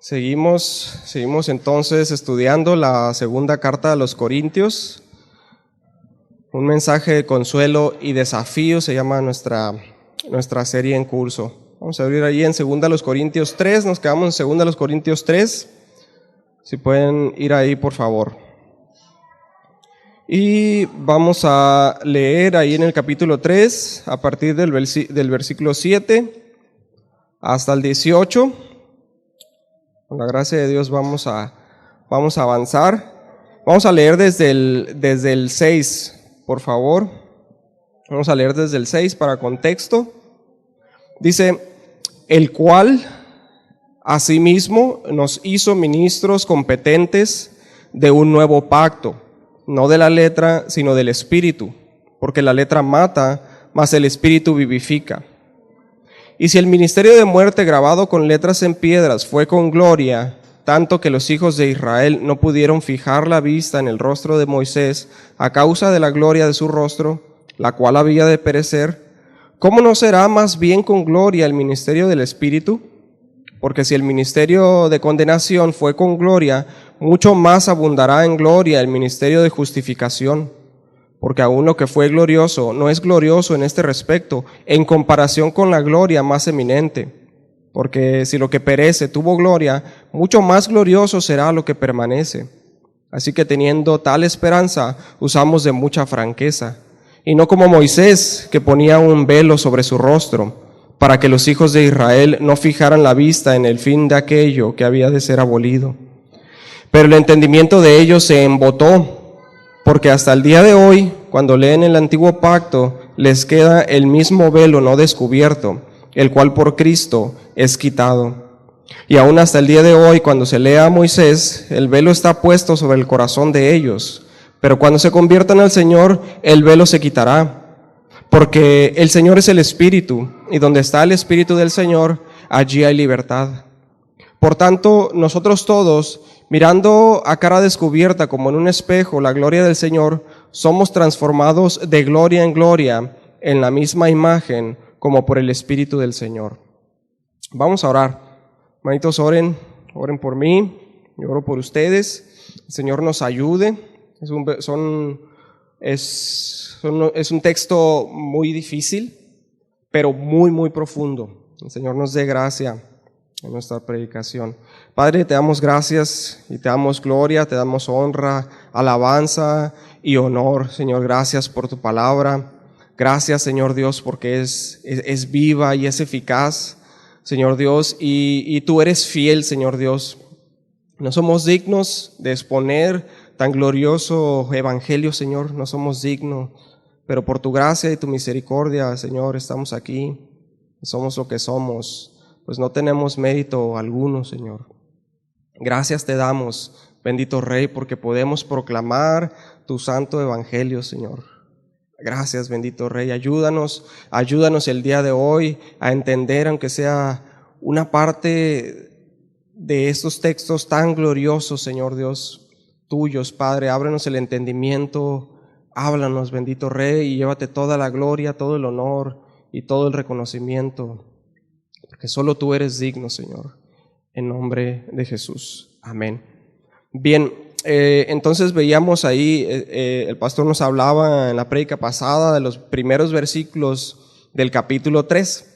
Seguimos entonces estudiando la segunda carta a los Corintios. Un mensaje de consuelo y desafío se llama nuestra serie en curso. Vamos a abrir ahí en 2 Corintios 3, nos quedamos en 2 Corintios 3. Si pueden ir ahí, por favor. Y vamos a leer ahí en el capítulo 3, a partir del versículo 7 hasta el 18. Con la gracia de Dios vamos a avanzar. Vamos a leer desde el 6, por favor. Vamos a leer desde el 6 para contexto. Dice: el cual asimismo nos hizo ministros competentes de un nuevo pacto, no de la letra, sino del Espíritu, porque la letra mata, mas el Espíritu vivifica. Y si el ministerio de muerte grabado con letras en piedras fue con gloria, tanto que los hijos de Israel no pudieron fijar la vista en el rostro de Moisés a causa de la gloria de su rostro, la cual había de perecer, ¿cómo no será más bien con gloria el ministerio del Espíritu? Porque si el ministerio de condenación fue con gloria, mucho más abundará en gloria el ministerio de justificación. Porque aún lo que fue glorioso no es glorioso en este respecto, en comparación con la gloria más eminente. Porque si lo que perece tuvo gloria, mucho más glorioso será lo que permanece. Así que teniendo tal esperanza, usamos de mucha franqueza. Y no como Moisés, que ponía un velo sobre su rostro, para que los hijos de Israel no fijaran la vista en el fin de aquello que había de ser abolido. Pero el entendimiento de ellos se embotó, porque hasta el día de hoy, cuando leen el antiguo pacto, les queda el mismo velo no descubierto, el cual por Cristo es quitado. Y aún hasta el día de hoy, cuando se lea a Moisés, el velo está puesto sobre el corazón de ellos. Pero cuando se conviertan al Señor, el velo se quitará. Porque el Señor es el Espíritu, y donde está el Espíritu del Señor, allí hay libertad. Por tanto, nosotros todos, mirando a cara descubierta como en un espejo la gloria del Señor, somos transformados de gloria en gloria en la misma imagen como por el Espíritu del Señor. Vamos a orar. Hermanitos, oren por mí, yo oro por ustedes. El Señor nos ayude. Es un texto muy difícil, pero muy, muy profundo. El Señor nos dé gracia en nuestra predicación. Padre, te damos gracias y te damos gloria, te damos honra, alabanza y honor. Señor, gracias por tu palabra. Gracias, Señor Dios, porque es viva y es eficaz, Señor Dios, y tú eres fiel, Señor Dios. No somos dignos de exponer tan glorioso evangelio, Señor, no somos dignos, pero por tu gracia y tu misericordia, Señor, estamos aquí, somos lo que somos. Pues no tenemos mérito alguno, Señor. Gracias te damos, bendito Rey, porque podemos proclamar tu santo evangelio, Señor. Gracias, bendito Rey. Ayúdanos el día de hoy a entender, aunque sea una parte de estos textos tan gloriosos, Señor Dios, tuyos, Padre. Ábrenos el entendimiento, háblanos, bendito Rey, y llévate toda la gloria, todo el honor y todo el reconocimiento. Porque solo tú eres digno, Señor, en nombre de Jesús. Amén. Bien, entonces veíamos ahí, el pastor nos hablaba en la prédica pasada de los primeros versículos del capítulo 3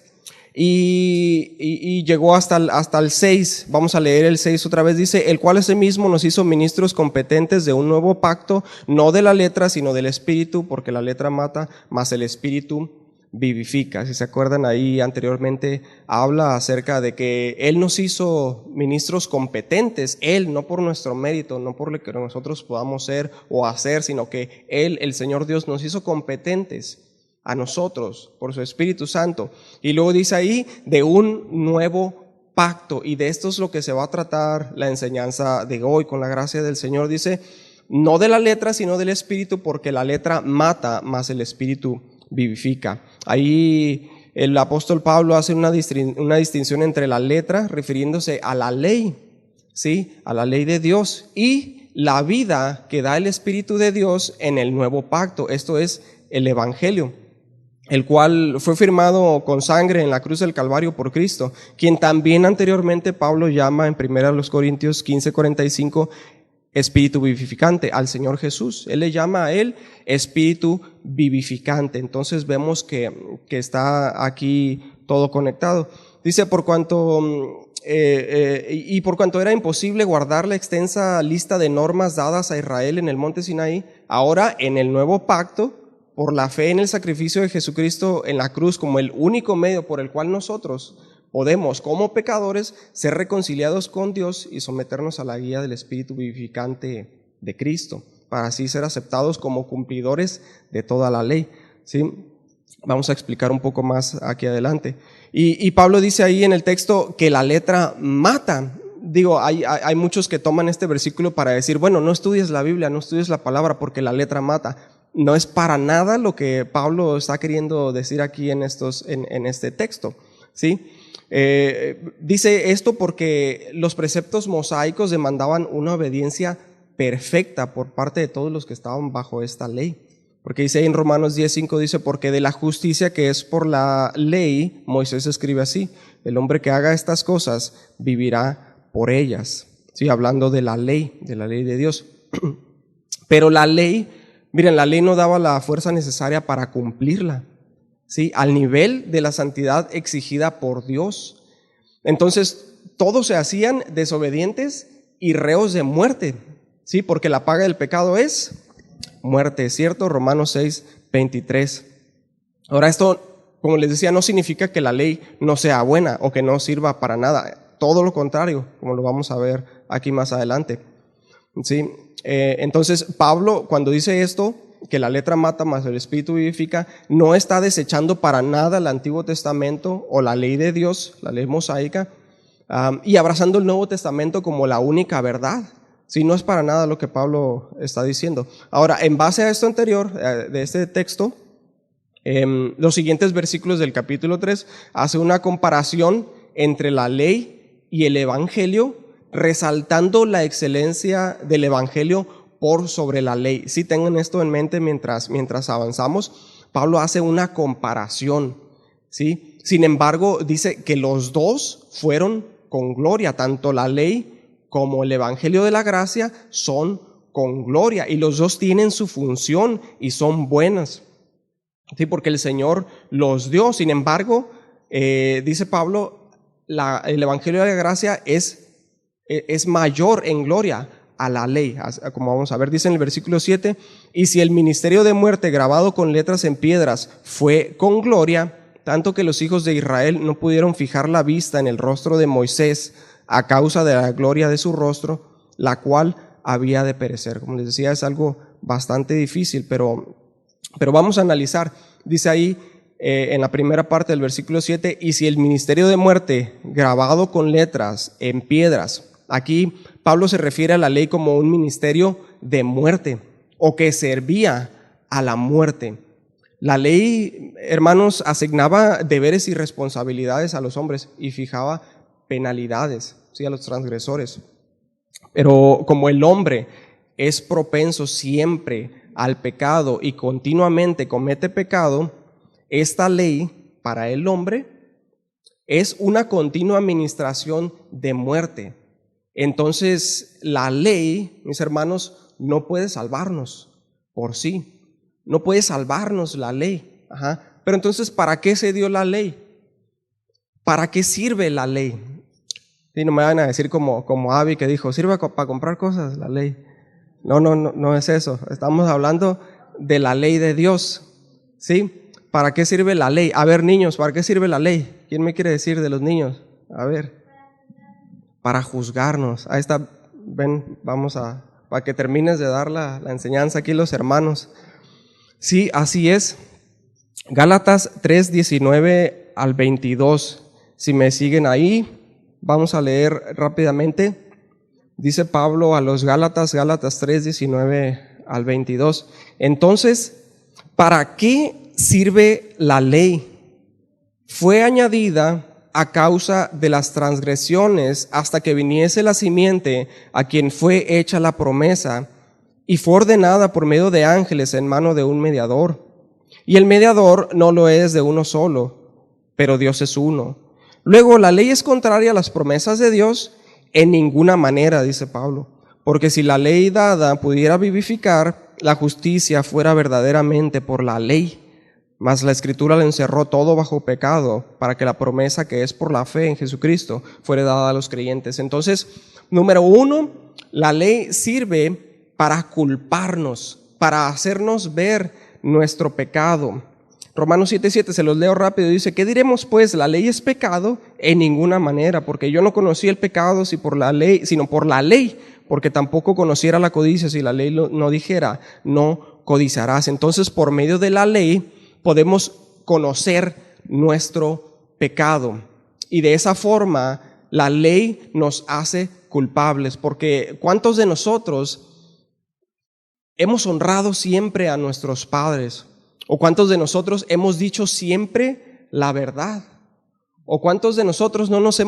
y llegó hasta el 6. Vamos a leer el 6 otra vez. Dice: el cual asimismo nos hizo ministros competentes de un nuevo pacto, no de la letra, sino del Espíritu, porque la letra mata, mas el Espíritu vivifica. Si se acuerdan, ahí anteriormente habla acerca de que Él nos hizo ministros competentes, Él, no por nuestro mérito, no por lo que nosotros podamos ser o hacer, sino que Él, el Señor Dios, nos hizo competentes a nosotros por su Espíritu Santo. Y luego dice ahí de un nuevo pacto, y de esto es lo que se va a tratar la enseñanza de hoy con la gracia del Señor. Dice: no de la letra, sino del Espíritu, porque la letra mata, mas el Espíritu vivifica. Ahí el apóstol Pablo hace una distinción entre la letra, refiriéndose a la ley, ¿sí? A la ley de Dios, y la vida que da el Espíritu de Dios en el nuevo pacto. Esto es el Evangelio. el cual fue firmado con sangre en la cruz del Calvario por Cristo, quien también anteriormente Pablo llama en 1 Corintios 15:45 espíritu vivificante al Señor Jesús. Él le llama a él espíritu vivificante. Entonces vemos que está aquí todo conectado. Dice, por cuanto era imposible guardar la extensa lista de normas dadas a Israel en el monte Sinaí, ahora en el nuevo pacto, por la fe en el sacrificio de Jesucristo en la cruz como el único medio por el cual nosotros podemos, como pecadores, ser reconciliados con Dios y someternos a la guía del Espíritu vivificante de Cristo, para así ser aceptados como cumplidores de toda la ley. ¿Sí? Vamos a explicar un poco más aquí adelante. Y Pablo dice ahí en el texto que la letra mata. Digo, hay muchos que toman este versículo para decir, bueno, no estudies la Biblia, no estudies la palabra porque la letra mata. No es para nada lo que Pablo está queriendo decir aquí en este texto, ¿sí? Dice esto porque los preceptos mosaicos demandaban una obediencia perfecta por parte de todos los que estaban bajo esta ley. Porque dice en Romanos 10:5, dice, porque de la justicia que es por la ley, Moisés escribe así, el hombre que haga estas cosas vivirá por ellas. Sí, hablando de la ley de Dios. Pero la ley, miren, la ley no daba la fuerza necesaria para cumplirla, ¿sí? Al nivel de la santidad exigida por Dios. Entonces, todos se hacían desobedientes y reos de muerte, ¿sí? Porque la paga del pecado es muerte, ¿cierto? Romanos 6:23. Ahora, esto, como les decía, no significa que la ley no sea buena o que no sirva para nada. Todo lo contrario, como lo vamos a ver aquí más adelante, ¿sí? Entonces, Pablo, cuando dice esto, que la letra mata más el espíritu vivifica, no está desechando para nada el Antiguo Testamento o la ley de Dios, la ley mosaica, y abrazando el Nuevo Testamento como la única verdad. Sí, no es para nada lo que Pablo está diciendo. Ahora, en base a esto anterior, de este texto, los siguientes versículos del capítulo 3 hace una comparación entre la ley y el Evangelio, resaltando la excelencia del Evangelio por sobre la ley. Sí, tengan esto en mente mientras avanzamos. Pablo hace una comparación, ¿sí? Sin embargo, dice que los dos fueron con gloria, tanto la ley como el Evangelio de la gracia son con gloria, y los dos tienen su función y son buenas, ¿sí? Porque el Señor los dio. Sin embargo, dice Pablo, el Evangelio de la gracia es mayor en gloria a la ley, como vamos a ver. Dice en el versículo 7, y si el ministerio de muerte grabado con letras en piedras fue con gloria, tanto que los hijos de Israel no pudieron fijar la vista en el rostro de Moisés a causa de la gloria de su rostro, la cual había de perecer. Como les decía, es algo bastante difícil, pero vamos a analizar. Dice ahí en la primera parte del versículo 7, y si el ministerio de muerte grabado con letras en piedras. Aquí Pablo se refiere a la ley como un ministerio de muerte, o que servía a la muerte. La ley, hermanos, asignaba deberes y responsabilidades a los hombres y fijaba penalidades, ¿sí?, a los transgresores. Pero como el hombre es propenso siempre al pecado y continuamente comete pecado, esta ley para el hombre es una continua administración de muerte. Entonces, la ley, mis hermanos, no puede salvarnos por sí. No puede salvarnos la ley. Pero entonces, ¿para qué se dio la ley? ¿Para qué sirve la ley? Y no me van a decir como Abby que dijo, ¿sirve para comprar cosas la ley? No es eso. Estamos hablando de la ley de Dios, ¿sí? ¿Para qué sirve la ley? A ver, niños, ¿para qué sirve la ley? ¿Quién me quiere decir de los niños? A ver. Para juzgarnos. Ahí está, ven, para que termines de dar la enseñanza aquí los hermanos. Sí, así es. Gálatas 3:19 al 22. Si me siguen ahí, vamos a leer rápidamente. Dice Pablo a los Gálatas 3:19 al 22. Entonces, ¿para qué sirve la ley? Fue añadida a causa de las transgresiones hasta que viniese la simiente a quien fue hecha la promesa, y fue ordenada por medio de ángeles en mano de un mediador. Y el mediador no lo es de uno solo, pero Dios es uno. Luego, la ley es contraria a las promesas de Dios en ninguna manera, dice Pablo. Porque si la ley dada pudiera vivificar, la justicia fuera verdaderamente por la ley. Mas la Escritura le encerró todo bajo pecado, para que la promesa que es por la fe en Jesucristo fuera dada a los creyentes. Entonces, número uno, la ley sirve para culparnos, para hacernos ver nuestro pecado. Romanos 7:7, se los leo rápido, dice: ¿qué diremos pues? ¿La ley es pecado? En ninguna manera, porque yo no conocí el pecado sino por la ley, porque tampoco conociera la codicia si la ley no dijera, no codiciarás. Entonces, por medio de la ley podemos conocer nuestro pecado, y de esa forma la ley nos hace culpables, porque ¿cuántos de nosotros hemos honrado siempre a nuestros padres? ¿O cuántos de nosotros hemos dicho siempre la verdad? ¿O cuántos de nosotros no nos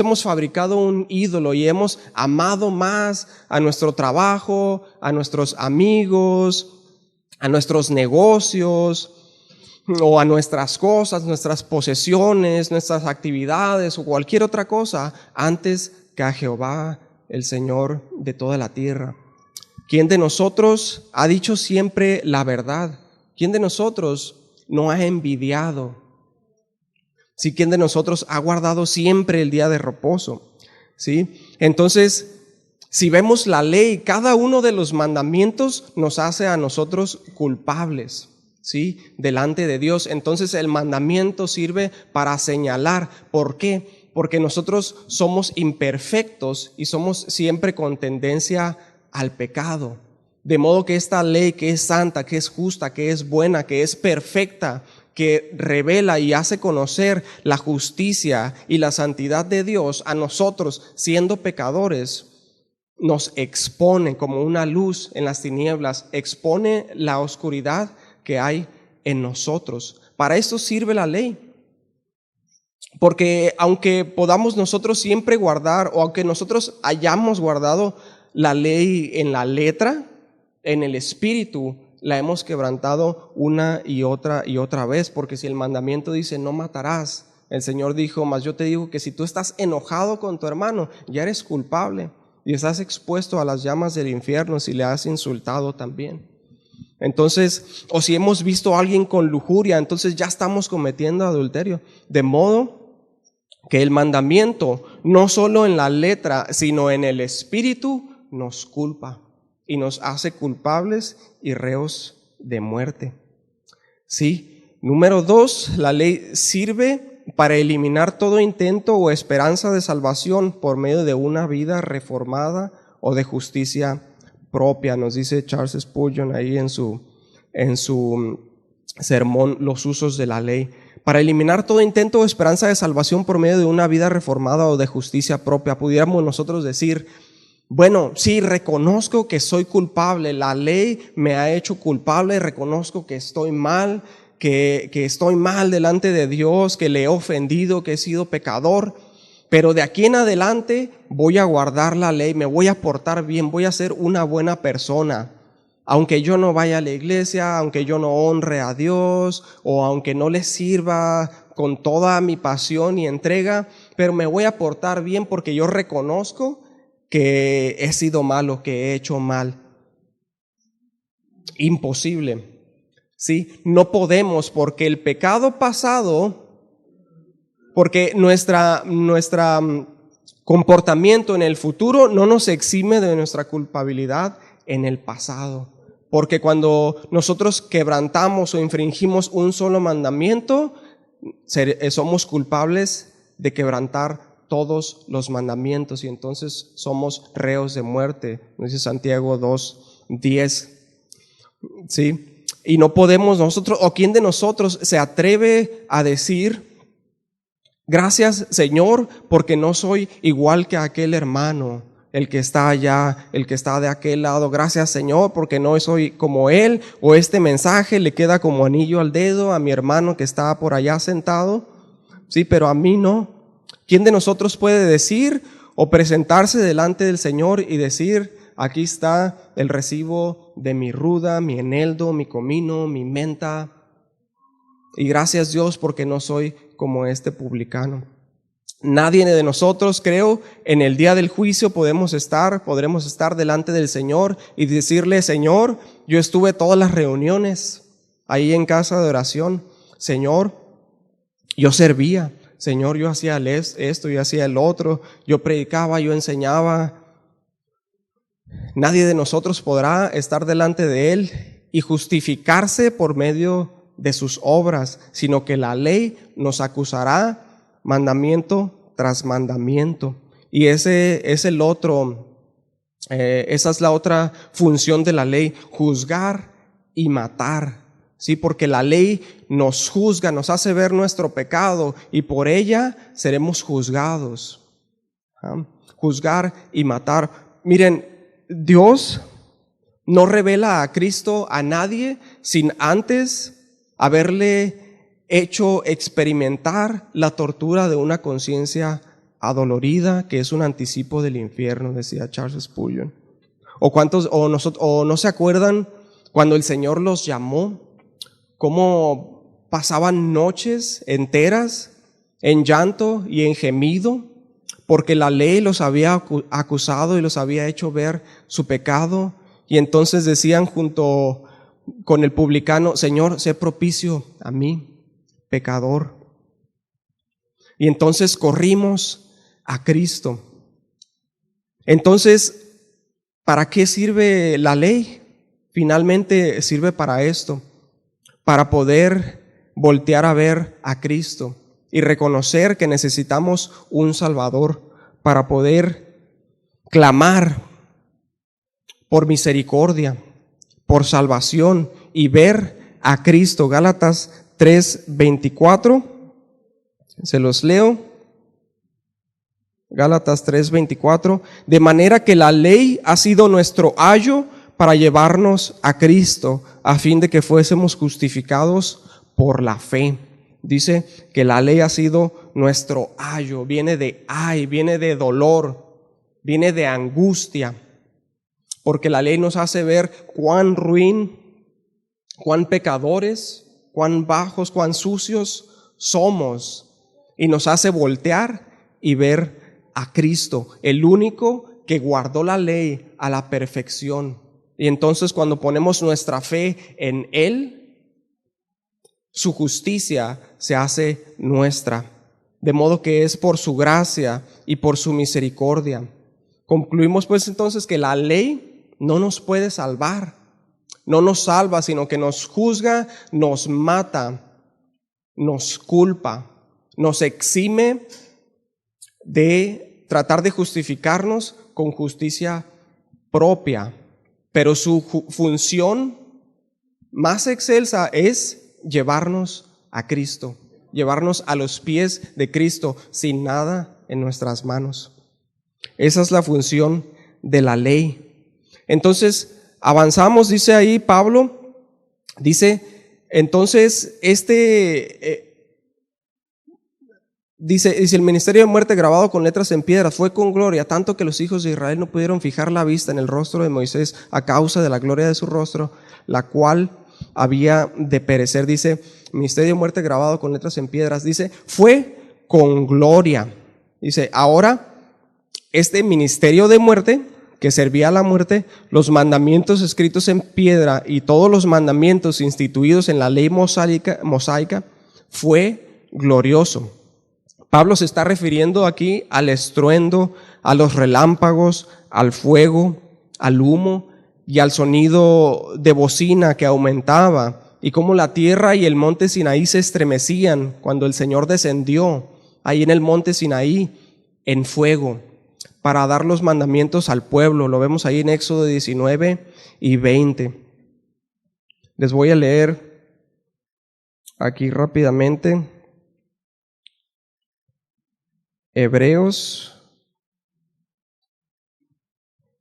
hemos fabricado un ídolo y hemos amado más a nuestro trabajo, a nuestros amigos, a nuestros negocios, o a nuestras cosas, nuestras posesiones, nuestras actividades o cualquier otra cosa antes que a Jehová, el Señor de toda la tierra? ¿Quién de nosotros ha dicho siempre la verdad? ¿Quién de nosotros no ha envidiado? ¿Sí? ¿Quién de nosotros ha guardado siempre el día de reposo? ¿Sí? Entonces, si vemos la ley, cada uno de los mandamientos nos hace a nosotros culpables, ¿sí? Delante de Dios. Entonces el mandamiento sirve para señalar. ¿Por qué? Porque nosotros somos imperfectos y somos siempre con tendencia al pecado. De modo que esta ley, que es santa, que es justa, que es buena, que es perfecta, que revela y hace conocer la justicia y la santidad de Dios a nosotros siendo pecadores, nos expone como una luz en las tinieblas, expone la oscuridad que hay en nosotros. Para esto sirve la ley. Porque aunque podamos nosotros siempre guardar, o aunque nosotros hayamos guardado la ley en la letra, en el espíritu la hemos quebrantado una y otra vez. Porque si el mandamiento dice no matarás, el Señor dijo: mas yo te digo que si tú estás enojado con tu hermano, ya eres culpable y estás expuesto a las llamas del infierno si le has insultado también. Entonces, o si hemos visto a alguien con lujuria, entonces ya estamos cometiendo adulterio. De modo que el mandamiento, no solo en la letra, sino en el espíritu, nos culpa y nos hace culpables y reos de muerte. Sí. Número 2, la ley sirve para eliminar todo intento o esperanza de salvación por medio de una vida reformada o de justicia propia. Nos dice Charles Spurgeon ahí en su sermón Los usos de la ley. Para eliminar todo intento o esperanza de salvación por medio de una vida reformada o de justicia propia. Pudiéramos nosotros decir: bueno, sí, reconozco que soy culpable, la ley me ha hecho culpable, reconozco que estoy mal, que estoy mal delante de Dios, que le he ofendido, que he sido pecador, pero de aquí en adelante voy a guardar la ley, me voy a portar bien, voy a ser una buena persona. Aunque yo no vaya a la iglesia, aunque yo no honre a Dios, o aunque no le sirva con toda mi pasión y entrega, pero me voy a portar bien porque yo reconozco que he sido malo, que he hecho mal. Imposible. ¿Sí? No podemos, porque el pecado pasado, porque nuestra comportamiento en el futuro no nos exime de nuestra culpabilidad en el pasado. Porque cuando nosotros quebrantamos o infringimos un solo mandamiento, somos culpables de quebrantar todos los mandamientos y entonces somos reos de muerte, dice Santiago 2:10. ¿Sí? Y no podemos nosotros, o quién de nosotros se atreve a decir: gracias, Señor, porque no soy igual que aquel hermano, el que está allá, el que está de aquel lado. Gracias, Señor, porque no soy como él, o este mensaje le queda como anillo al dedo a mi hermano que está por allá sentado. Sí, pero a mí no. ¿Quién de nosotros puede decir o presentarse delante del Señor y decir: aquí está el recibo de mi ruda, mi eneldo, mi comino, mi menta, Y gracias Dios porque no soy como este publicano. Nadie de nosotros, creo, en el día del juicio podremos estar delante del Señor y decirle: Señor, yo estuve todas las reuniones ahí en casa de oración. Señor, yo servía. Señor, yo hacía esto, yo hacía el otro, yo predicaba, yo enseñaba. Nadie de nosotros podrá estar delante de Él y justificarse por medio de sus obras, sino que la ley nos acusará mandamiento tras mandamiento. Y esa es la otra función de la ley: juzgar y matar. Sí, porque la ley nos juzga, nos hace ver nuestro pecado y por ella seremos juzgados. Juzgar y matar. Miren, Dios no revela a Cristo a nadie sin antes haberle hecho experimentar la tortura de una conciencia adolorida, que es un anticipo del infierno, decía Charles Spurgeon. ¿O no se acuerdan cuando el Señor los llamó? Cómo pasaban noches enteras en llanto y en gemido, porque la ley los había acusado y los había hecho ver su pecado. Y entonces decían junto con el publicano: Señor, sé propicio a mí, pecador. Y entonces corrimos a Cristo. Entonces, ¿para qué sirve la ley? Finalmente sirve para esto: para poder voltear a ver a Cristo y reconocer que necesitamos un Salvador, para poder clamar por misericordia, por salvación y ver a Cristo. Gálatas 3:24, se los leo. Gálatas 3:24, de manera que la ley ha sido nuestro ayo para llevarnos a Cristo, a fin de que fuésemos justificados por la fe. Dice que la ley ha sido nuestro ayo, viene de viene de dolor, viene de angustia, porque la ley nos hace ver cuán ruin, cuán pecadores, cuán bajos, cuán sucios somos, y nos hace voltear y ver a Cristo, el único que guardó la ley a la perfección. Y entonces cuando ponemos nuestra fe en Él, su justicia se hace nuestra, de modo que es por su gracia y por su misericordia. Concluimos pues entonces que la ley no nos puede salvar, no nos salva, sino que nos juzga, nos mata, nos culpa, nos exime de tratar de justificarnos con justicia propia. Pero su función más excelsa es llevarnos a Cristo, llevarnos a los pies de Cristo sin nada en nuestras manos. Esa es la función de la ley. Entonces, avanzamos, dice ahí Pablo, dice, entonces Dice, el ministerio de muerte grabado con letras en piedra fue con gloria, tanto que los hijos de Israel no pudieron fijar la vista en el rostro de Moisés a causa de la gloria de su rostro, la cual había de perecer. Dice, ministerio de muerte grabado con letras en piedras, dice, fue con gloria. Dice, ahora, este ministerio de muerte, que servía a la muerte, los mandamientos escritos en piedra y todos los mandamientos instituidos en la ley mosaica, fue glorioso. Pablo se está refiriendo aquí al estruendo, a los relámpagos, al fuego, al humo y al sonido de bocina que aumentaba, y cómo la tierra y el monte Sinaí se estremecían cuando el Señor descendió ahí en el monte Sinaí en fuego para dar los mandamientos al pueblo. Lo vemos ahí en Éxodo 19 y 20. Les voy a leer aquí rápidamente. Hebreos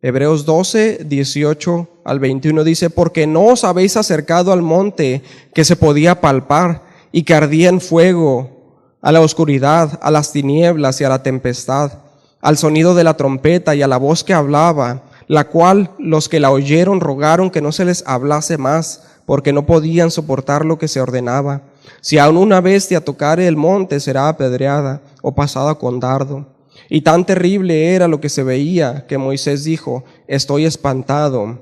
12, 18 al 21 dice, porque no os habéis acercado al monte que se podía palpar y que ardía en fuego, a la oscuridad, a las tinieblas y a la tempestad, al sonido de la trompeta y a la voz que hablaba, la cual los que la oyeron rogaron que no se les hablase más, porque no podían soportar lo que se ordenaba. Si aún una bestia tocare el monte, será apedreada o pasada con dardo. Y tan terrible era lo que se veía que Moisés dijo: estoy espantado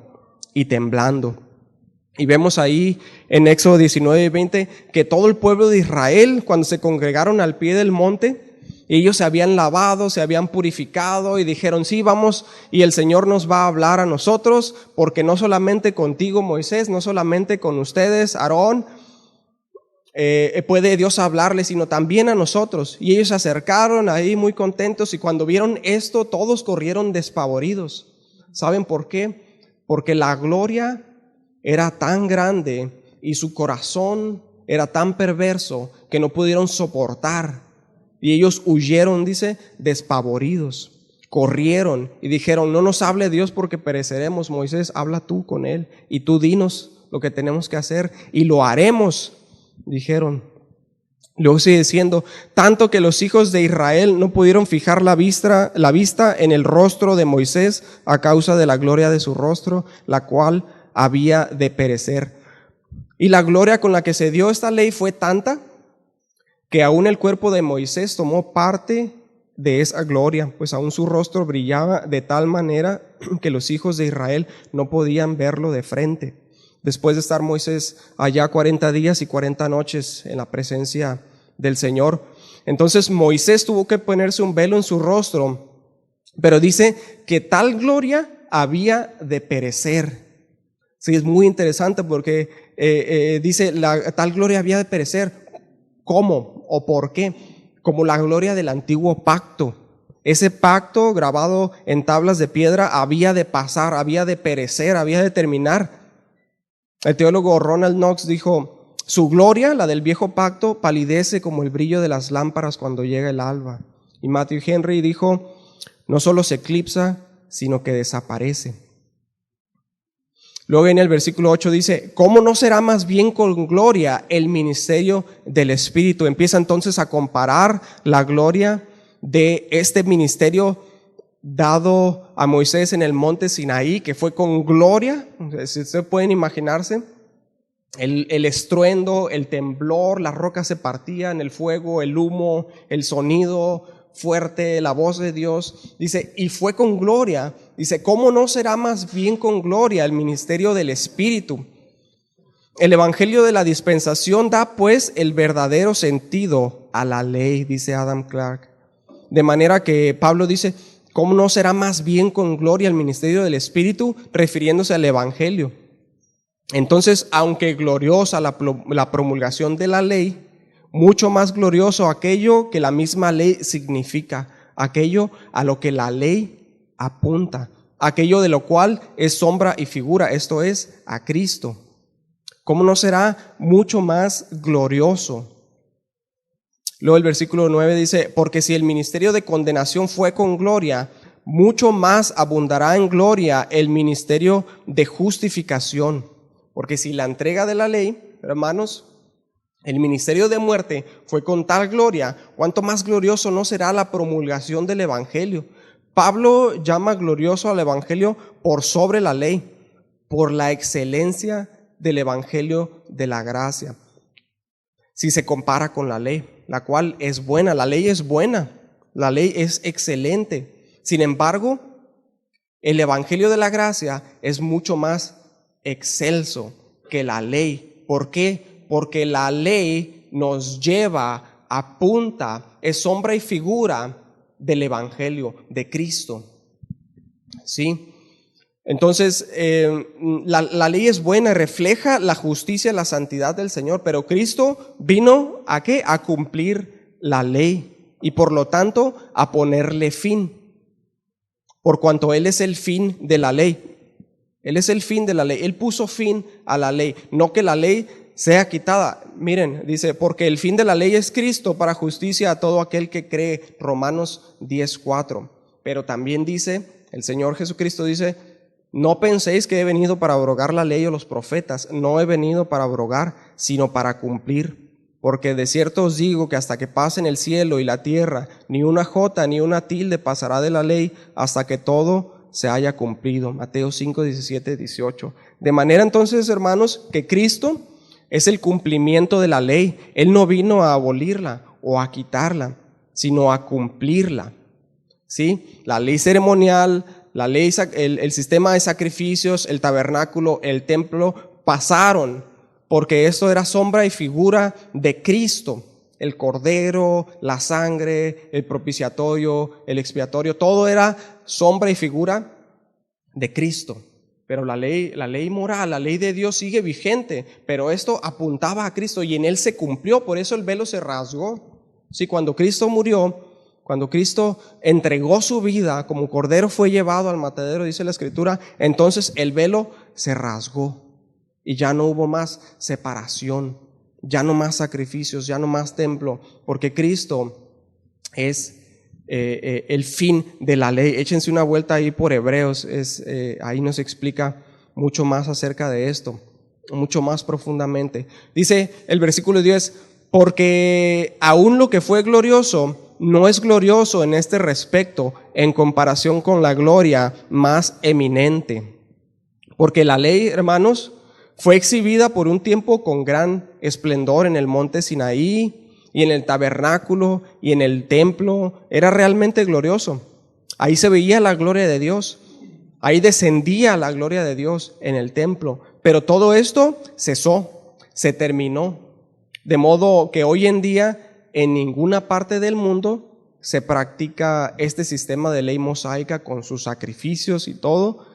y temblando. Y vemos ahí en Éxodo 19:20 que todo el pueblo de Israel, cuando se congregaron al pie del monte, ellos se habían lavado, se habían purificado y dijeron: sí, vamos, y el Señor nos va a hablar a nosotros, porque no solamente contigo, Moisés, no solamente con ustedes, Aarón, puede Dios hablarle, sino también a nosotros. Y ellos se acercaron ahí muy contentos, y cuando vieron esto, todos corrieron despavoridos. ¿Saben por qué? Porque la gloria era tan grande y su corazón era tan perverso que no pudieron soportar. Y ellos huyeron, dice, despavoridos. Corrieron y dijeron: no nos hable Dios porque pereceremos. Moisés, habla tú con él y tú dinos lo que tenemos que hacer y lo haremos, dijeron. Luego sigue diciendo: tanto que los hijos de Israel no pudieron fijar la vista en el rostro de Moisés a causa de la gloria de su rostro, la cual había de perecer. Y la gloria con la que se dio esta ley fue tanta que aún el cuerpo de Moisés tomó parte de esa gloria, pues aún su rostro brillaba de tal manera que los hijos de Israel no podían verlo de frente. Después de estar Moisés allá 40 días y 40 noches en la presencia del Señor, entonces Moisés tuvo que ponerse un velo en su rostro, pero dice que tal gloria había de perecer. Sí, es muy interesante porque dice tal gloria había de perecer. ¿Cómo o por qué? Como la gloria del antiguo pacto. Ese pacto grabado en tablas de piedra había de pasar, había de perecer, había de terminar. El teólogo Ronald Knox dijo: su gloria, la del viejo pacto, palidece como el brillo de las lámparas cuando llega el alba. Y Matthew Henry dijo: no solo se eclipsa, sino que desaparece. Luego en el versículo 8 dice: ¿cómo no será más bien con gloria el ministerio del Espíritu? Empieza entonces a comparar la gloria de este ministerio dado a Moisés en el monte Sinaí, que fue con gloria. Si ustedes pueden imaginarse el estruendo, el temblor, las rocas se partían, el fuego, el humo, el sonido fuerte, la voz de Dios. Dice, y fue con gloria. Dice, ¿cómo no será más bien con gloria el ministerio del Espíritu? El evangelio de la dispensación da pues el verdadero sentido a la ley, dice Adam Clarke. De manera que Pablo dice, ¿cómo no será más bien con gloria el ministerio del Espíritu? Refiriéndose al evangelio. Entonces, aunque gloriosa la promulgación de la ley, mucho más glorioso aquello que la misma ley significa, aquello a lo que la ley apunta, aquello de lo cual es sombra y figura, esto es, a Cristo. ¿Cómo no será mucho más glorioso? Luego el versículo 9 dice, porque si el ministerio de condenación fue con gloria, mucho más abundará en gloria el ministerio de justificación. Porque si la entrega de la ley, hermanos, el ministerio de muerte fue con tal gloria, ¿cuánto más glorioso no será la promulgación del evangelio? Pablo llama glorioso al evangelio por sobre la ley, por la excelencia del evangelio de la gracia. Si se compara con la ley, la cual es buena, la ley es buena, la ley es excelente. Sin embargo, el evangelio de la gracia es mucho más excelso que la ley. ¿Por qué? Porque la ley nos lleva, apunta, es sombra y figura del evangelio de Cristo. ¿Sí? Entonces, la ley es buena, refleja la justicia y la santidad del Señor, pero Cristo vino ¿a qué? A cumplir la ley y por lo tanto a ponerle fin, por cuanto Él es el fin de la ley. Él es el fin de la ley, Él puso fin a la ley, no que la ley sea quitada. Miren, dice, porque el fin de la ley es Cristo para justicia a todo aquel que cree, Romanos 10:4. Pero también dice, el Señor Jesucristo dice, no penséis que he venido para abrogar la ley o los profetas, no he venido para abrogar, sino para cumplir. Porque de cierto os digo que hasta que pasen el cielo y la tierra, ni una jota ni una tilde pasará de la ley hasta que todo se haya cumplido. Mateo 5, 17, 18. De manera entonces, hermanos, que Cristo es el cumplimiento de la ley. Él no vino a abolirla o a quitarla, sino a cumplirla. ¿Sí? La ley ceremonial, la ley, el sistema de sacrificios, el tabernáculo, el templo, pasaron, porque esto era sombra y figura de Cristo. El cordero, la sangre, el propiciatorio, el expiatorio, todo era sombra y figura de Cristo. Pero la ley moral, la ley de Dios sigue vigente, pero esto apuntaba a Cristo y en Él se cumplió, por eso el velo se rasgó. Sí, cuando Cristo murió, cuando Cristo entregó su vida como cordero, fue llevado al matadero, dice la Escritura, entonces el velo se rasgó y ya no hubo más separación, ya no más sacrificios, ya no más templo, porque Cristo es el fin de la ley. Échense una vuelta ahí por Hebreos, ahí nos explica mucho más acerca de esto, mucho más profundamente. Dice el versículo 10, porque aún lo que fue glorioso no es glorioso en este respecto en comparación con la gloria más eminente. Porque la ley, hermanos, fue exhibida por un tiempo con gran esplendor en el monte Sinaí y en el tabernáculo y en el templo. Era realmente glorioso. Ahí se veía la gloria de Dios. Ahí descendía la gloria de Dios en el templo. Pero todo esto cesó, se terminó. De modo que hoy en día en ninguna parte del mundo se practica este sistema de ley mosaica con sus sacrificios y todo,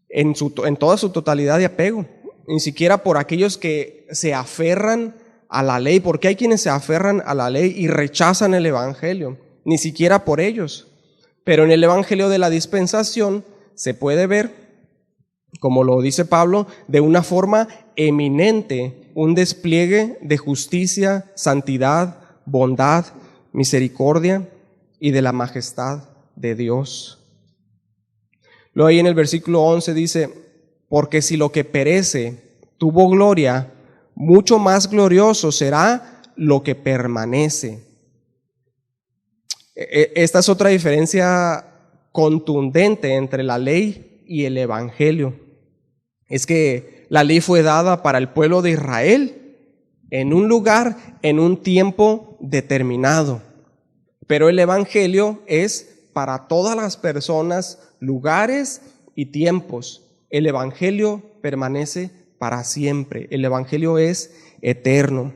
en toda su totalidad de apego. Ni siquiera por aquellos que se aferran a la ley, porque hay quienes se aferran a la ley y rechazan el evangelio, ni siquiera por ellos. Pero en el evangelio de la dispensación se puede ver, como lo dice Pablo, de una forma eminente, un despliegue de justicia, santidad, bondad, misericordia y de la majestad de Dios. Luego ahí en el versículo 11 dice, porque si lo que perece tuvo gloria, mucho más glorioso será lo que permanece. Esta es otra diferencia contundente entre la ley y el evangelio. Es que la ley fue dada para el pueblo de Israel en un lugar, en un tiempo determinado. Pero el evangelio es para todas las personas, lugares y tiempos. El evangelio permanece para siempre. El evangelio es eterno.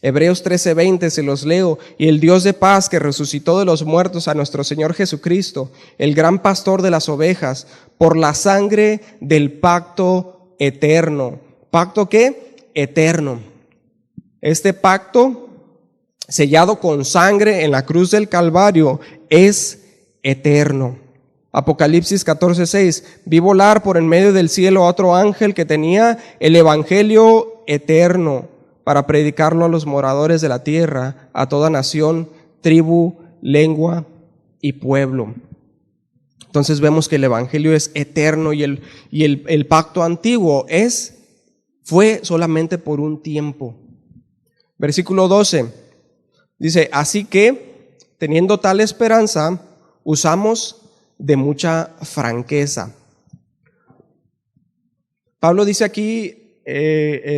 Hebreos 13:20 se los leo. Y el Dios de paz que resucitó de los muertos a nuestro Señor Jesucristo, el gran pastor de las ovejas, por la sangre del pacto eterno. ¿Pacto qué? Eterno. Este pacto, sellado con sangre en la cruz del Calvario, es eterno. Apocalipsis 14:6, vi volar por en medio del cielo a otro ángel que tenía el evangelio eterno para predicarlo a los moradores de la tierra, a toda nación, tribu, lengua y pueblo. Entonces vemos que el evangelio es eterno y el pacto antiguo fue solamente por un tiempo. Versículo 12 dice, así que teniendo tal esperanza, usamos de mucha franqueza. Pablo dice aquí,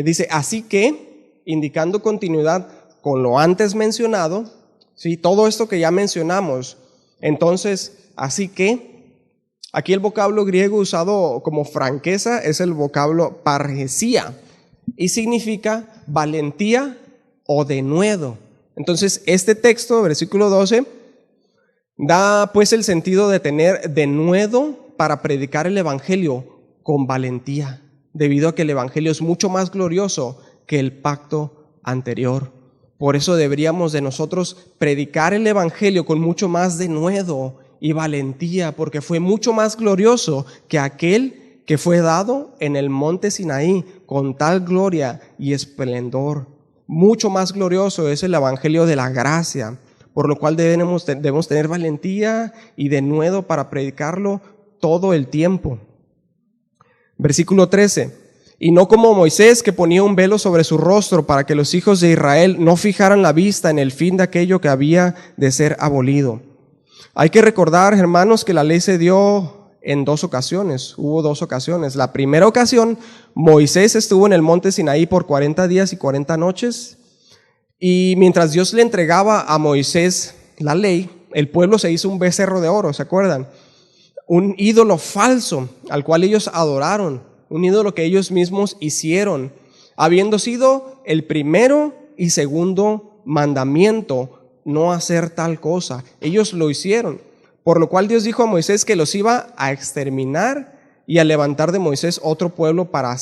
dice, así que, indicando continuidad con lo antes mencionado, ¿sí? Todo esto que ya mencionamos. Entonces, así que, aquí el vocablo griego usado como franqueza es el vocablo parresía y significa valentía o denuedo. Entonces, este texto, versículo 12, da pues el sentido de tener denuedo para predicar el evangelio con valentía, debido a que el evangelio es mucho más glorioso que el pacto anterior. Por eso deberíamos de nosotros predicar el evangelio con mucho más denuedo y valentía, porque fue mucho más glorioso que aquel que fue dado en el monte Sinaí con tal gloria y esplendor. Mucho más glorioso es el evangelio de la gracia, por lo cual debemos tener valentía y denuedo para predicarlo todo el tiempo. Versículo 13, y no como Moisés, que ponía un velo sobre su rostro para que los hijos de Israel no fijaran la vista en el fin de aquello que había de ser abolido. Hay que recordar, hermanos, que la ley se dio en dos ocasiones. Hubo dos ocasiones. La primera ocasión, Moisés estuvo en el monte Sinaí por 40 días y 40 noches. Y mientras Dios le entregaba a Moisés la ley, el pueblo se hizo un becerro de oro, ¿se acuerdan? Un ídolo falso al cual ellos adoraron, un ídolo que ellos mismos hicieron, habiendo sido el primero y segundo mandamiento, no hacer tal cosa. Ellos lo hicieron, por lo cual Dios dijo a Moisés que los iba a exterminar y a levantar de Moisés otro pueblo para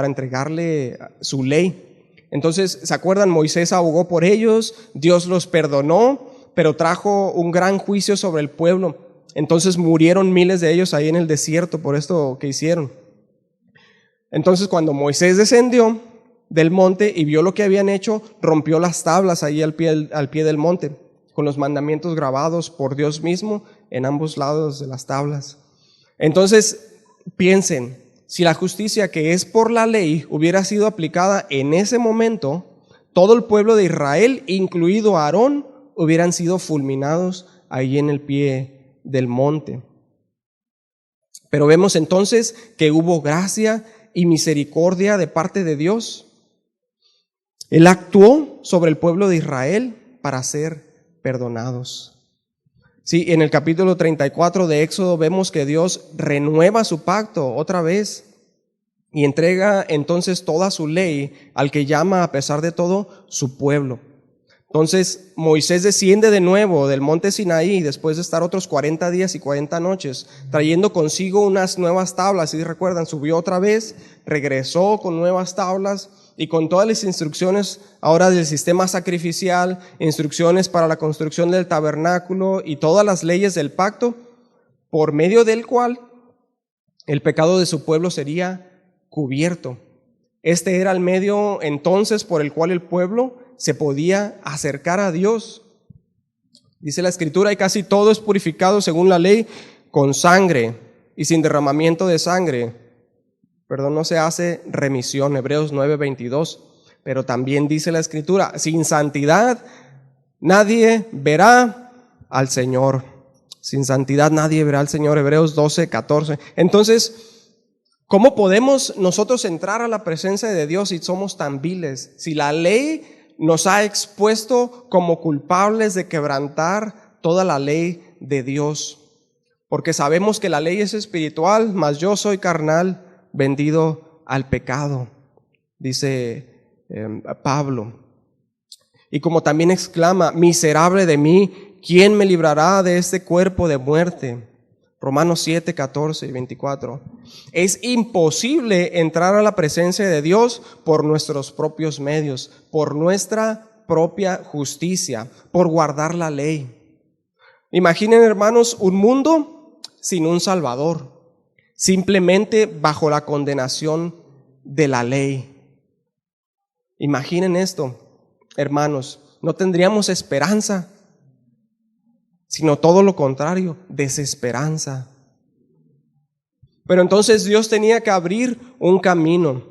entregarle su ley. Entonces, ¿se acuerdan? Moisés abogó por ellos, Dios los perdonó, pero trajo un gran juicio sobre el pueblo. Entonces murieron miles de ellos ahí en el desierto por esto que hicieron. Entonces, cuando Moisés descendió del monte y vio lo que habían hecho, rompió las tablas ahí al pie del monte, con los mandamientos grabados por Dios mismo en ambos lados de las tablas. Entonces, piensen, si la justicia que es por la ley hubiera sido aplicada en ese momento, todo el pueblo de Israel, incluido Aarón, hubieran sido fulminados ahí en el pie del monte. Pero vemos entonces que hubo gracia y misericordia de parte de Dios. Él actuó sobre el pueblo de Israel para ser perdonados. Sí, en el capítulo 34 de Éxodo vemos que Dios renueva su pacto otra vez y entrega entonces toda su ley al que llama a pesar de todo su pueblo. Entonces Moisés desciende de nuevo del monte Sinaí después de estar otros 40 días y 40 noches trayendo consigo unas nuevas tablas. Si recuerdan, subió otra vez, regresó con nuevas tablas y con todas las instrucciones ahora del sistema sacrificial, instrucciones para la construcción del tabernáculo y todas las leyes del pacto, por medio del cual el pecado de su pueblo sería cubierto. Este era el medio entonces por el cual el pueblo se podía acercar a Dios. Dice la Escritura, y casi todo es purificado según la ley con sangre, y sin derramamiento de sangre, perdón, no se hace remisión. Hebreos 9:22. Pero también dice la Escritura, sin santidad nadie verá al Señor. Sin santidad nadie verá al Señor. Hebreos 12:14. Entonces, ¿cómo podemos nosotros entrar a la presencia de Dios si somos tan viles? Si la ley nos ha expuesto como culpables de quebrantar toda la ley de Dios. Porque sabemos que la ley es espiritual, mas yo soy carnal, vendido al pecado, dice Pablo. Y como también exclama, miserable de mí, ¿quién me librará de este cuerpo de muerte? Romanos 7, 14 y 24. Es imposible entrar a la presencia de Dios por nuestros propios medios, por nuestra propia justicia, por guardar la ley. Imaginen, hermanos, un mundo sin un Salvador, simplemente bajo la condenación de la ley. Imaginen esto, hermanos, no tendríamos esperanza, sino todo lo contrario, desesperanza. Pero entonces Dios tenía que abrir un camino.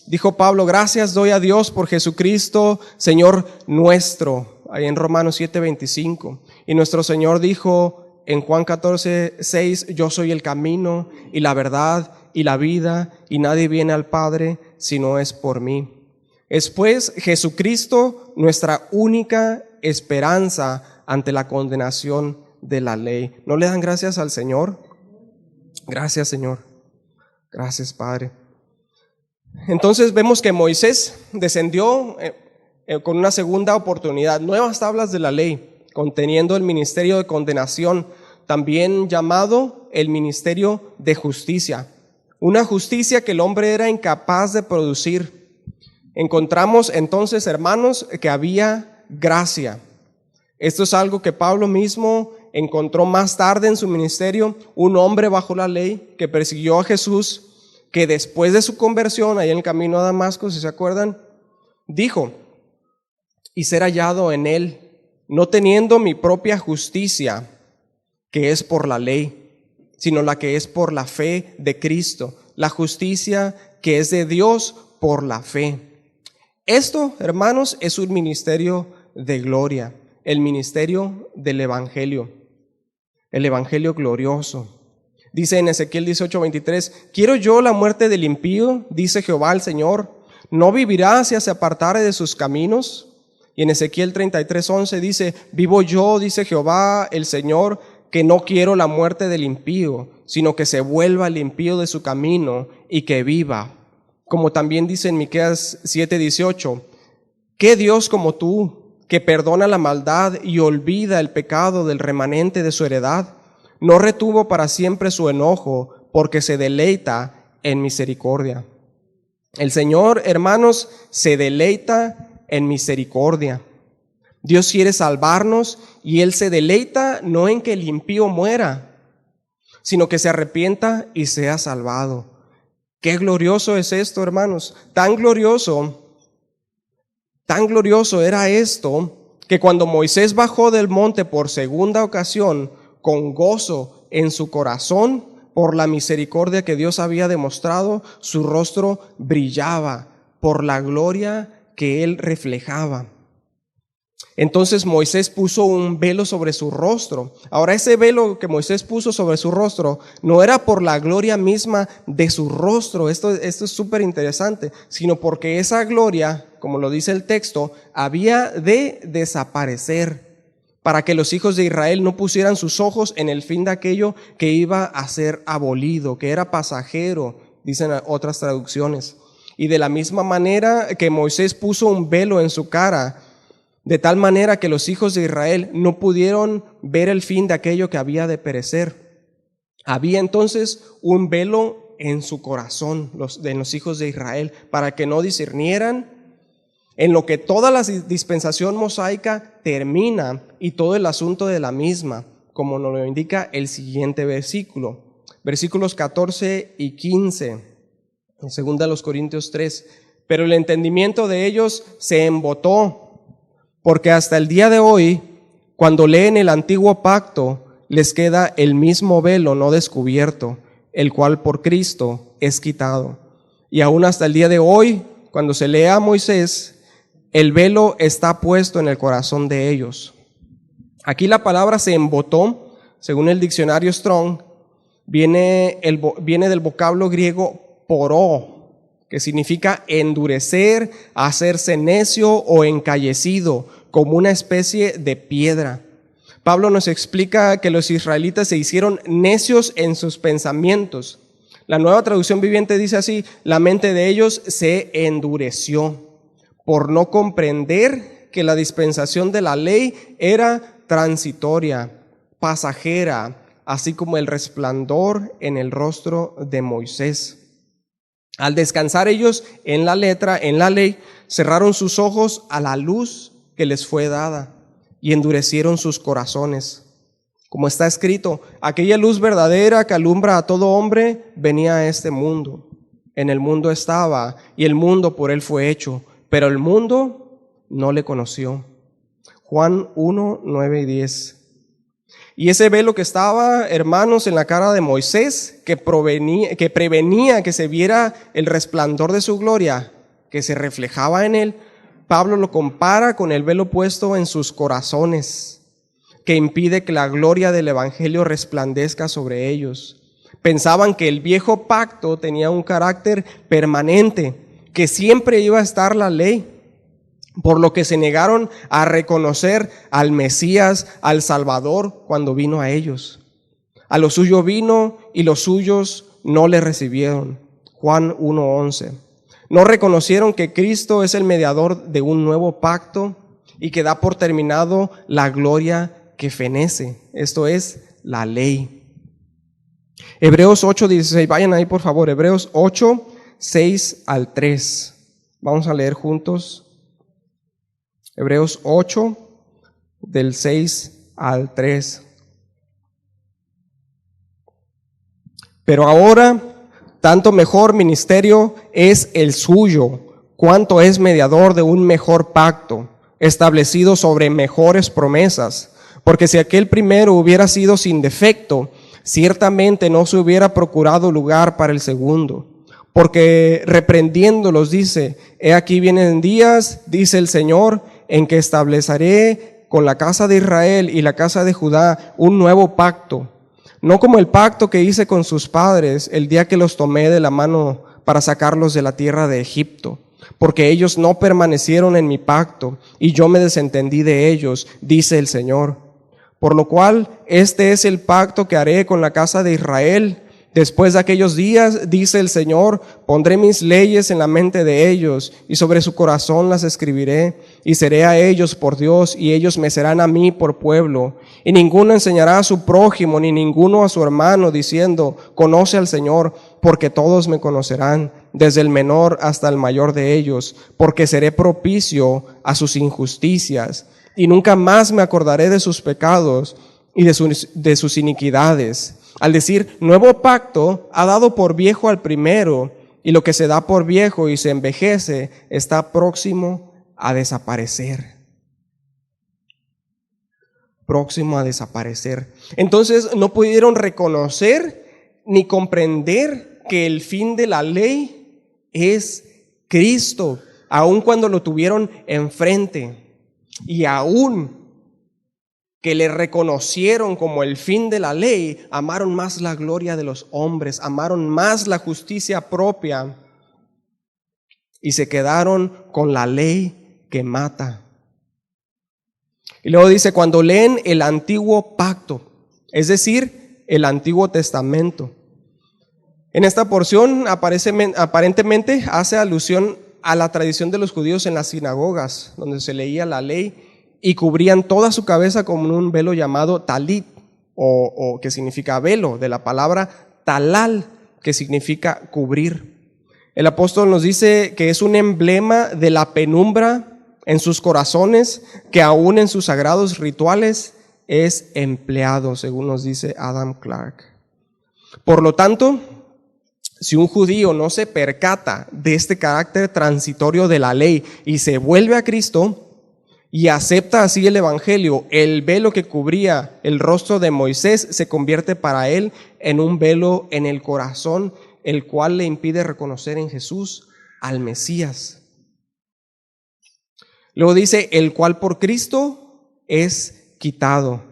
Dijo Pablo, gracias doy a Dios por Jesucristo, Señor nuestro, ahí en Romanos 7:25. Y nuestro Señor dijo en Juan 14:6, yo soy el camino y la verdad y la vida, y nadie viene al Padre si no es por mí. Es pues Jesucristo nuestra única esperanza ante la condenación de la ley. ¿No le dan gracias al Señor? Gracias, Señor. Gracias, Padre. Entonces vemos que Moisés descendió con una segunda oportunidad, nuevas tablas de la ley, conteniendo el ministerio de condenación, también llamado el ministerio de justicia. Una justicia que el hombre era incapaz de producir. Encontramos entonces, hermanos, que había gracia. Esto es algo que Pablo mismo encontró más tarde en su ministerio, un hombre bajo la ley que persiguió a Jesús, que después de su conversión, ahí en el camino a Damasco, si se acuerdan, dijo, y ser hallado en él, no teniendo mi propia justicia, que es por la ley, sino la que es por la fe de Cristo, la justicia que es de Dios por la fe. Esto, hermanos, es un ministerio de gloria. El ministerio del Evangelio, el Evangelio glorioso. Dice en Ezequiel 18:23, ¿quiero yo la muerte del impío? Dice Jehová el Señor, ¿no vivirá si se apartare de sus caminos? Y en Ezequiel 33:11 dice, vivo yo, dice Jehová el Señor, que no quiero la muerte del impío, sino que se vuelva el impío de su camino y que viva. Como también dice en Miqueas 7:18, ¿qué Dios como tú, que perdona la maldad y olvida el pecado del remanente de su heredad? No retuvo para siempre su enojo, porque se deleita en misericordia. El Señor, hermanos, se deleita en misericordia. Dios quiere salvarnos y Él se deleita no en que el impío muera, sino que se arrepienta y sea salvado. Qué glorioso es esto, hermanos. Tan glorioso era esto, que cuando Moisés bajó del monte por segunda ocasión, con gozo en su corazón, por la misericordia que Dios había demostrado, su rostro brillaba por la gloria que Él reflejaba. Entonces Moisés puso un velo sobre su rostro. Ahora, ese velo que Moisés puso sobre su rostro no era por la gloria misma de su rostro, esto es súper interesante, sino porque esa gloria, como lo dice el texto, había de desaparecer para que los hijos de Israel no pusieran sus ojos en el fin de aquello que iba a ser abolido, que era pasajero, dicen otras traducciones. Y de la misma manera que Moisés puso un velo en su cara, de tal manera que los hijos de Israel no pudieron ver el fin de aquello que había de perecer. Había entonces un velo en su corazón de los hijos de Israel para que no discernieran en lo que toda la dispensación mosaica termina y todo el asunto de la misma, como nos lo indica el siguiente versículo. Versículos 14 y 15, en 2 Corintios 3. Pero el entendimiento de ellos se embotó, porque hasta el día de hoy, cuando leen el antiguo pacto, les queda el mismo velo no descubierto, el cual por Cristo es quitado. Y aún hasta el día de hoy, cuando se lee a Moisés, el velo está puesto en el corazón de ellos. Aquí la palabra se embotó, según el diccionario Strong, viene del vocablo griego poró, que significa endurecer, hacerse necio o encallecido, como una especie de piedra. Pablo nos explica que los israelitas se hicieron necios en sus pensamientos. La Nueva Traducción Viviente dice así: la mente de ellos se endureció por no comprender que la dispensación de la ley era transitoria, pasajera, así como el resplandor en el rostro de Moisés. Al descansar ellos en la letra, en la ley, cerraron sus ojos a la luz que les fue dada y endurecieron sus corazones. Como está escrito, aquella luz verdadera que alumbra a todo hombre venía a este mundo. En el mundo estaba y el mundo por él fue hecho, pero el mundo no le conoció. Juan 1, 9 y 10. Y ese velo que estaba, hermanos, en la cara de Moisés, que prevenía que se viera el resplandor de su gloria, que se reflejaba en él, Pablo lo compara con el velo puesto en sus corazones, que impide que la gloria del evangelio resplandezca sobre ellos. Pensaban que el viejo pacto tenía un carácter permanente, que siempre iba a estar la ley, por lo que se negaron a reconocer al Mesías, al Salvador, cuando vino a ellos. A lo suyo vino y los suyos no le recibieron. Juan 1:11. No reconocieron que Cristo es el mediador de un nuevo pacto y que da por terminado la gloria que fenece, esto es, la ley. Hebreos 8:16, vayan ahí por favor, Hebreos 8, 6 al 3. Vamos a leer juntos. Hebreos 8, del 6 al 3. Pero ahora, tanto mejor ministerio es el suyo, cuanto es mediador de un mejor pacto, establecido sobre mejores promesas. Porque si aquel primero hubiera sido sin defecto, ciertamente no se hubiera procurado lugar para el segundo. Porque reprendiéndolos dice: he aquí vienen días, dice el Señor, en que estableceré con la casa de Israel y la casa de Judá un nuevo pacto, no como el pacto que hice con sus padres el día que los tomé de la mano para sacarlos de la tierra de Egipto, porque ellos no permanecieron en mi pacto y yo me desentendí de ellos, dice el Señor. Por lo cual, este es el pacto que haré con la casa de Israel. Después de aquellos días, dice el Señor, pondré mis leyes en la mente de ellos y sobre su corazón las escribiré, y seré a ellos por Dios y ellos me serán a mí por pueblo. Y ninguno enseñará a su prójimo ni ninguno a su hermano diciendo, conoce al Señor, porque todos me conocerán, desde el menor hasta el mayor de ellos, porque seré propicio a sus injusticias y nunca más me acordaré de sus pecados y de sus iniquidades. Al decir nuevo pacto, ha dado por viejo al primero, y lo que se da por viejo y se envejece está próximo a desaparecer. Próximo a desaparecer. Entonces no pudieron reconocer ni comprender que el fin de la ley es Cristo, aun cuando lo tuvieron enfrente, y aun que le reconocieron como el fin de la ley, amaron más la gloria de los hombres, amaron más la justicia propia y se quedaron con la ley que mata. Y luego dice, cuando leen el antiguo pacto, es decir, el Antiguo Testamento. En esta porción aparentemente hace alusión a la tradición de los judíos en las sinagogas, donde se leía la ley y cubrían toda su cabeza con un velo llamado talit, o que significa velo, de la palabra talal, que significa cubrir. El apóstol nos dice que es un emblema de la penumbra en sus corazones, que aún en sus sagrados rituales es empleado, según nos dice Adam Clarke. Por lo tanto, si un judío no se percata de este carácter transitorio de la ley y se vuelve a Cristo y acepta así el evangelio, el velo que cubría el rostro de Moisés se convierte para él en un velo en el corazón, el cual le impide reconocer en Jesús al Mesías. Luego dice, el cual por Cristo es quitado.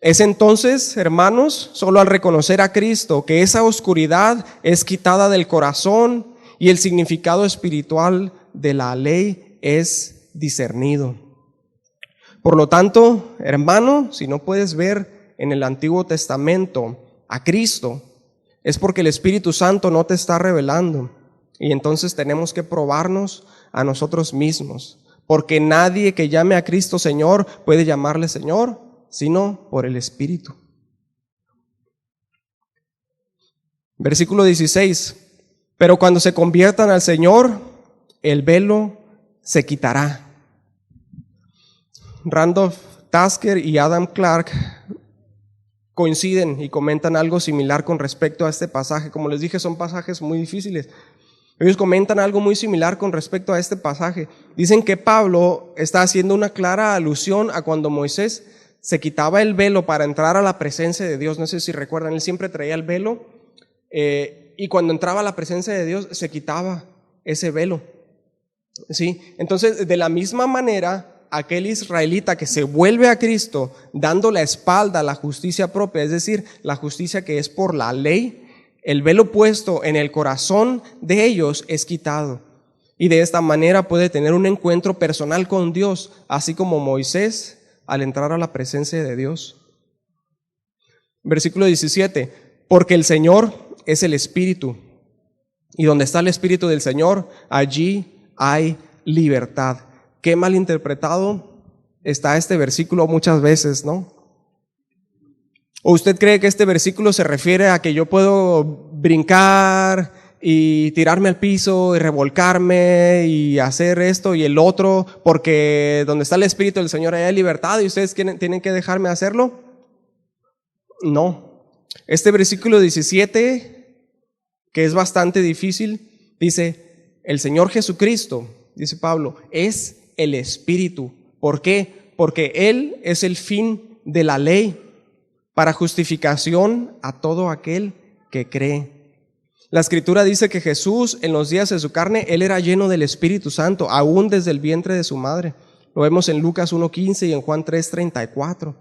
Es entonces, hermanos, solo al reconocer a Cristo que esa oscuridad es quitada del corazón y el significado espiritual de la ley es discernido. Por lo tanto, hermano, si no puedes ver en el Antiguo Testamento a Cristo, es porque el Espíritu Santo no te está revelando. Y entonces tenemos que probarnos a nosotros mismos, porque nadie que llame a Cristo Señor puede llamarle Señor, sino por el Espíritu. Versículo 16. Pero cuando se conviertan al Señor, el velo se quitará. Randolph Tasker y Adam Clarke coinciden y comentan algo similar con respecto a este pasaje. Como les dije, son pasajes muy difíciles. Ellos comentan algo muy similar con respecto a este pasaje. Dicen que Pablo está haciendo una clara alusión a cuando Moisés se quitaba el velo para entrar a la presencia de Dios. No sé si recuerdan, él siempre traía el velo y cuando entraba a la presencia de Dios se quitaba ese velo. ¿Sí? Entonces, de la misma manera, aquel israelita que se vuelve a Cristo dando la espalda a la justicia propia, es decir, la justicia que es por la ley, el velo puesto en el corazón de ellos es quitado. Y de esta manera puede tener un encuentro personal con Dios, así como Moisés al entrar a la presencia de Dios. Versículo 17, porque el Señor es el Espíritu, y donde está el Espíritu del Señor, allí hay libertad. Qué mal interpretado está este versículo muchas veces, ¿no? ¿O usted cree que este versículo se refiere a que yo puedo brincar y tirarme al piso y revolcarme y hacer esto y el otro porque donde está el Espíritu del Señor hay libertad y ustedes tienen que dejarme hacerlo? No. Este versículo 17, que es bastante difícil, dice, el Señor Jesucristo, dice Pablo, es el Espíritu. ¿Por qué? Porque Él es el fin de la ley para justificación a todo aquel que cree. La Escritura dice que Jesús en los días de su carne, Él era lleno del Espíritu Santo, aún desde el vientre de su madre. Lo vemos en Lucas 1:15 y en Juan 3:34.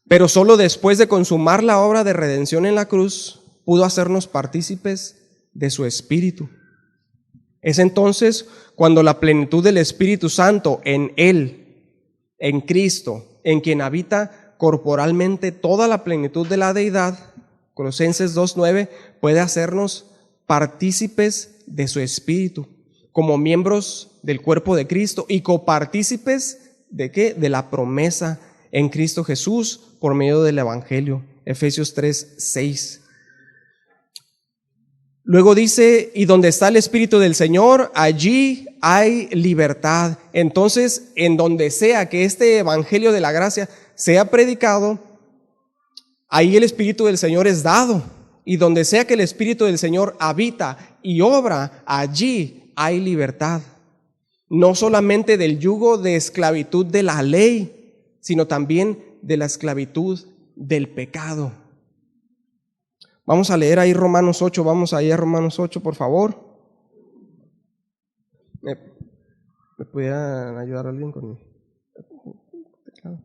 pero solo después de consumar la obra de redención en la cruz, pudo hacernos partícipes de su Espíritu. Es entonces cuando la plenitud del Espíritu Santo en Él, en Cristo, en quien habita corporalmente toda la plenitud de la deidad, Colosenses 2:9, puede hacernos partícipes de su Espíritu, como miembros del cuerpo de Cristo y copartícipes ¿de qué? De la promesa en Cristo Jesús por medio del Evangelio. Efesios 3:6. Luego dice, y donde está el Espíritu del Señor, allí hay libertad. Entonces, en donde sea que este Evangelio de la gracia sea predicado, ahí el Espíritu del Señor es dado. Y donde sea que el Espíritu del Señor habita y obra, allí hay libertad. No solamente del yugo de esclavitud de la ley, sino también de la esclavitud del pecado. Vamos a leer ahí Romanos 8, vamos ahí a Romanos 8, por favor. ¿Me pudieran ayudar alguien con mi teclado?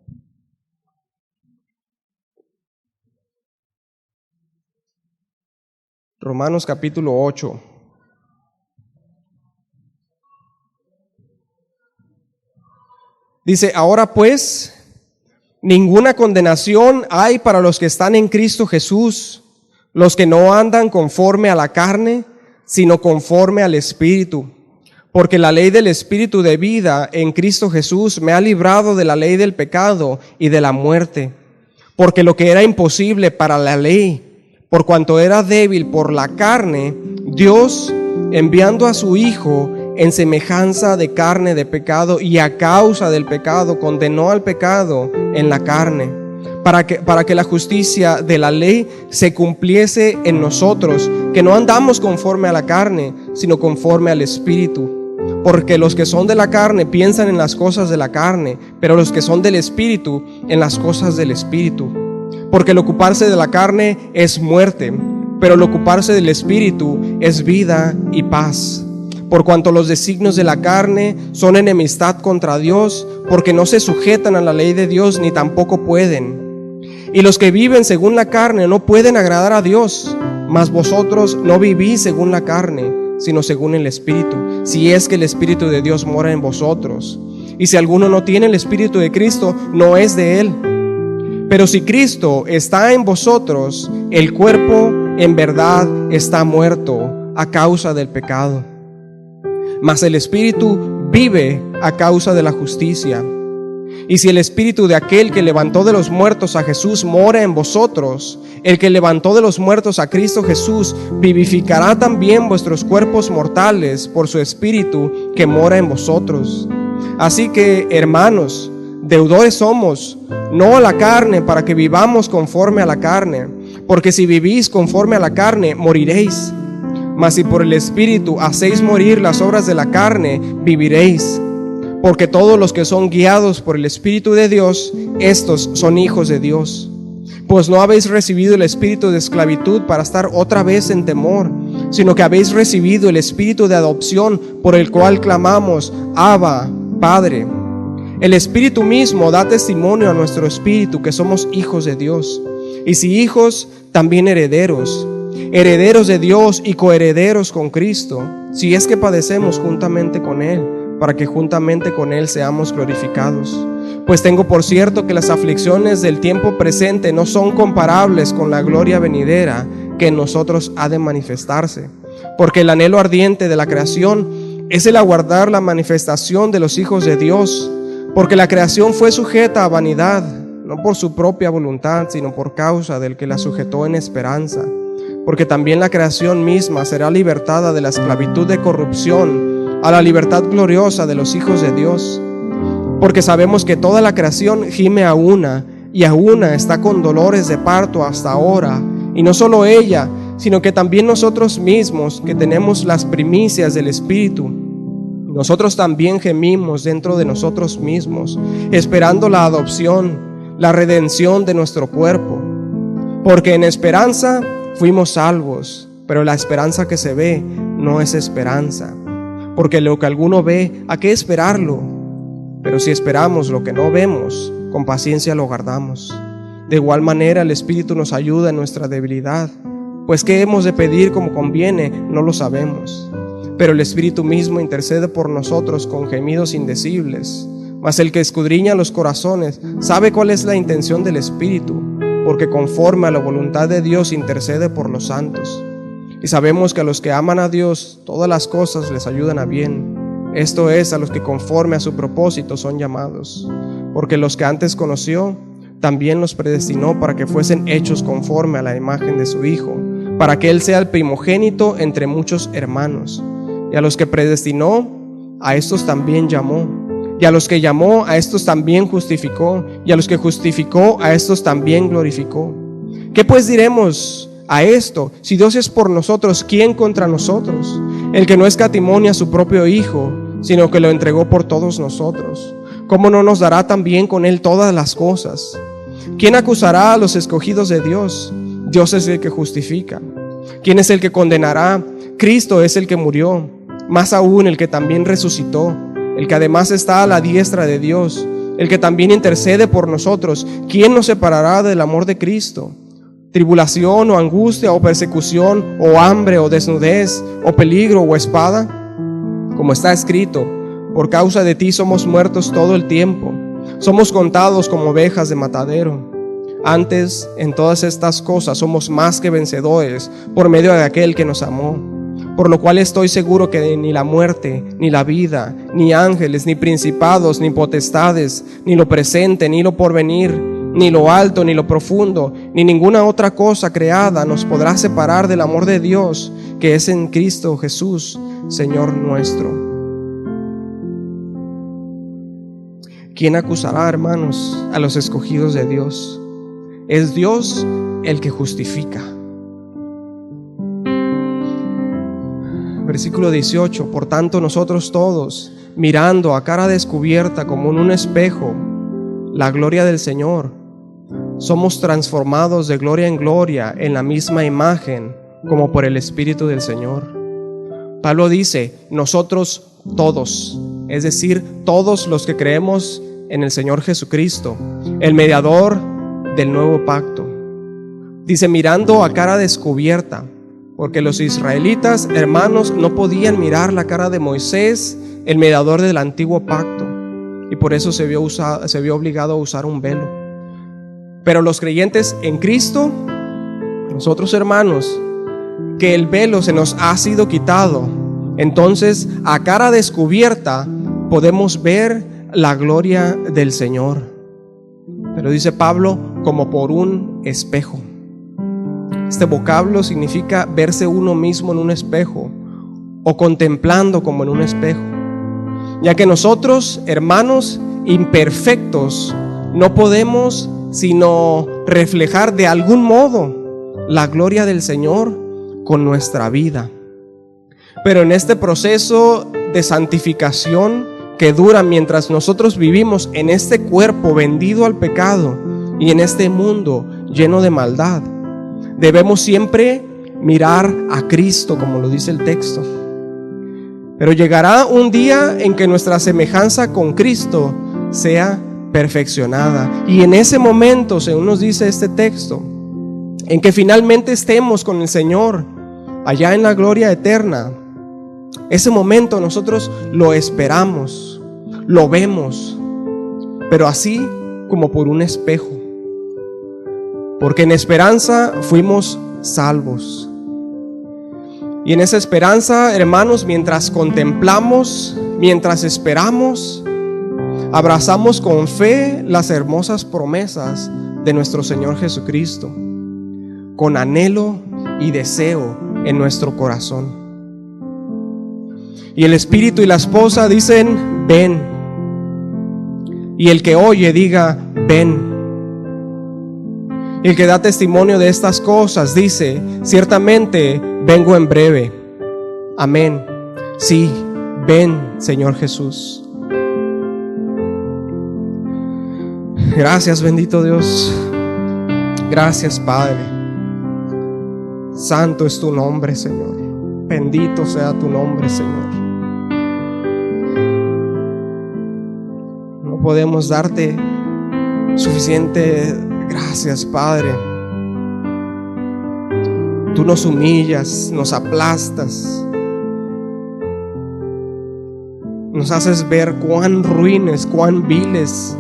Romanos capítulo 8. Dice, ahora pues, ninguna condenación hay para los que están en Cristo Jesús, los que no andan conforme a la carne, sino conforme al Espíritu. Porque la ley del Espíritu de vida en Cristo Jesús me ha librado de la ley del pecado y de la muerte. Porque lo que era imposible para la ley, por cuanto era débil por la carne, Dios, enviando a su Hijo en semejanza de carne de pecado y a causa del pecado, condenó al pecado en la carne, para que la justicia de la ley se cumpliese en nosotros, que no andamos conforme a la carne, sino conforme al Espíritu. Porque los que son de la carne piensan en las cosas de la carne, pero los que son del Espíritu en las cosas del Espíritu. Porque el ocuparse de la carne es muerte, pero el ocuparse del Espíritu es vida y paz. Por cuanto los designios de la carne son enemistad contra Dios, porque no se sujetan a la ley de Dios ni tampoco pueden. Y los que viven según la carne no pueden agradar a Dios, mas vosotros no vivís según la carne, sino según el Espíritu, si es que el Espíritu de Dios mora en vosotros. Y si alguno no tiene el Espíritu de Cristo, no es de él. Pero si Cristo está en vosotros, el cuerpo en verdad está muerto a causa del pecado, mas el Espíritu vive a causa de la justicia. Y si el Espíritu de aquel que levantó de los muertos a Jesús mora en vosotros, el que levantó de los muertos a Cristo Jesús vivificará también vuestros cuerpos mortales por su Espíritu que mora en vosotros. Así que, hermanos, deudores somos, no a la carne, para que vivamos conforme a la carne, porque si vivís conforme a la carne, moriréis. Mas si por el Espíritu hacéis morir las obras de la carne, viviréis. Porque todos los que son guiados por el Espíritu de Dios, estos son hijos de Dios. Pues no habéis recibido el espíritu de esclavitud para estar otra vez en temor, sino que habéis recibido el espíritu de adopción, por el cual clamamos, Abba, Padre. El Espíritu mismo da testimonio a nuestro espíritu que somos hijos de Dios. Y si hijos, también herederos, herederos de Dios y coherederos con Cristo, si es que padecemos juntamente con Él, para que juntamente con Él seamos glorificados. Pues tengo por cierto que las aflicciones del tiempo presente no son comparables con la gloria venidera que en nosotros ha de manifestarse. Porque el anhelo ardiente de la creación es el aguardar la manifestación de los hijos de Dios. Porque la creación fue sujeta a vanidad, no por su propia voluntad, sino por causa del que la sujetó en esperanza. Porque también la creación misma será libertada de la esclavitud de corrupción a la libertad gloriosa de los hijos de Dios. Porque sabemos que toda la creación gime a una, y a una está con dolores de parto hasta ahora. Y no solo ella, sino que también nosotros mismos, que tenemos las primicias del Espíritu, nosotros también gemimos dentro de nosotros mismos, esperando la adopción, la redención de nuestro cuerpo. Porque en esperanza fuimos salvos, pero la esperanza que se ve no es esperanza. Porque lo que alguno ve, ¿a qué esperarlo? Pero si esperamos lo que no vemos, con paciencia lo guardamos. De igual manera el Espíritu nos ayuda en nuestra debilidad, pues qué hemos de pedir como conviene, no lo sabemos. Pero el Espíritu mismo intercede por nosotros con gemidos indecibles. Mas el que escudriña los corazones sabe cuál es la intención del Espíritu, porque conforme a la voluntad de Dios intercede por los santos. Y sabemos que a los que aman a Dios, todas las cosas les ayudan a bien. Esto es, a los que conforme a su propósito son llamados. Porque los que antes conoció, también los predestinó para que fuesen hechos conforme a la imagen de su Hijo, para que Él sea el primogénito entre muchos hermanos. Y a los que predestinó, a estos también llamó. Y a los que llamó, a estos también justificó. Y a los que justificó, a estos también glorificó. ¿Qué pues diremos a esto? Si Dios es por nosotros, ¿quién contra nosotros? El que no escatimó ni a su propio Hijo, sino que lo entregó por todos nosotros, ¿cómo no nos dará también con Él todas las cosas? ¿Quién acusará a los escogidos de Dios? Dios es el que justifica. ¿Quién es el que condenará? Cristo es el que murió, más aún el que también resucitó, el que además está a la diestra de Dios, el que también intercede por nosotros. ¿Quién nos separará del amor de Cristo? ¿Tribulación o angustia o persecución o hambre o desnudez o peligro o espada? Como está escrito: por causa de ti somos muertos todo el tiempo, somos contados como ovejas de matadero. Antes, en todas estas cosas somos más que vencedores por medio de aquel que nos amó. Por lo cual estoy seguro que ni la muerte, ni la vida, ni ángeles, ni principados, ni potestades, ni lo presente, ni lo porvenir, ni lo alto, ni lo profundo, ni ninguna otra cosa creada nos podrá separar del amor de Dios que es en Cristo Jesús, Señor nuestro. ¿Quién acusará, hermanos, a los escogidos de Dios? Es Dios el que justifica. Versículo 18: por tanto nosotros todos, mirando a cara descubierta como en un espejo la gloria del Señor, somos transformados de gloria en gloria en la misma imagen como por el Espíritu del Señor. Pablo dice: nosotros todos, es decir, todos los que creemos en el Señor Jesucristo, el mediador del nuevo pacto. Dice mirando a cara descubierta, porque los israelitas, hermanos, no podían mirar la cara de Moisés, el mediador del antiguo pacto, y por eso se vio obligado a usar un velo. Pero los creyentes en Cristo, nosotros, hermanos, que el velo se nos ha sido quitado, entonces a cara descubierta podemos ver la gloria del Señor. Pero dice Pablo, como por un espejo. Este vocablo significa verse uno mismo en un espejo o contemplando como en un espejo, ya que nosotros, hermanos imperfectos, no podemos sino reflejar de algún modo la gloria del Señor con nuestra vida. Pero en este proceso de santificación que dura mientras nosotros vivimos en este cuerpo vendido al pecado y en este mundo lleno de maldad, debemos siempre mirar a Cristo, como lo dice el texto. Pero llegará un día en que nuestra semejanza con Cristo sea perfeccionada, y en ese momento, según nos dice este texto, en que finalmente estemos con el Señor allá en la gloria eterna, ese momento nosotros lo esperamos, lo vemos, pero así como por un espejo, porque en esperanza fuimos salvos. Y en esa esperanza, hermanos, mientras contemplamos, mientras esperamos, abrazamos con fe las hermosas promesas de nuestro Señor Jesucristo, con anhelo y deseo en nuestro corazón. Y el Espíritu y la esposa dicen: ven. Y el que oye diga: ven. Y el que da testimonio de estas cosas dice: ciertamente vengo en breve. Amén. Sí, ven, Señor Jesús. Gracias, bendito Dios. Gracias, Padre. Santo es tu nombre, Señor. Bendito sea tu nombre, Señor. No podemos darte suficiente Gracias, Padre. Tú nos humillas, nos aplastas, nos haces ver cuán ruines, cuán viles,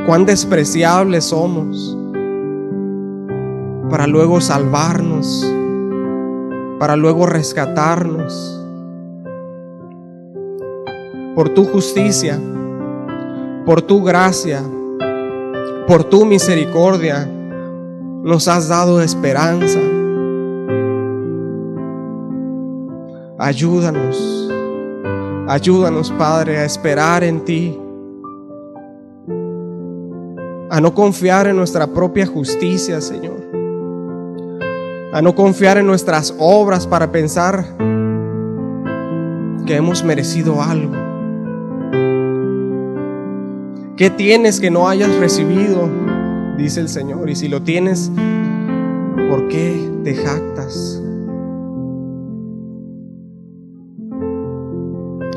cuán despreciables somos, para luego salvarnos, para luego rescatarnos. Por tu justicia, por tu gracia, por tu misericordia, nos has dado esperanza. Ayúdanos, ayúdanos, Padre, a esperar en ti, a no confiar en nuestra propia justicia, Señor, a no confiar en nuestras obras para pensar que hemos merecido algo. ¿Qué tienes que no hayas recibido?, dice el Señor. Y si lo tienes, ¿por qué te jactas?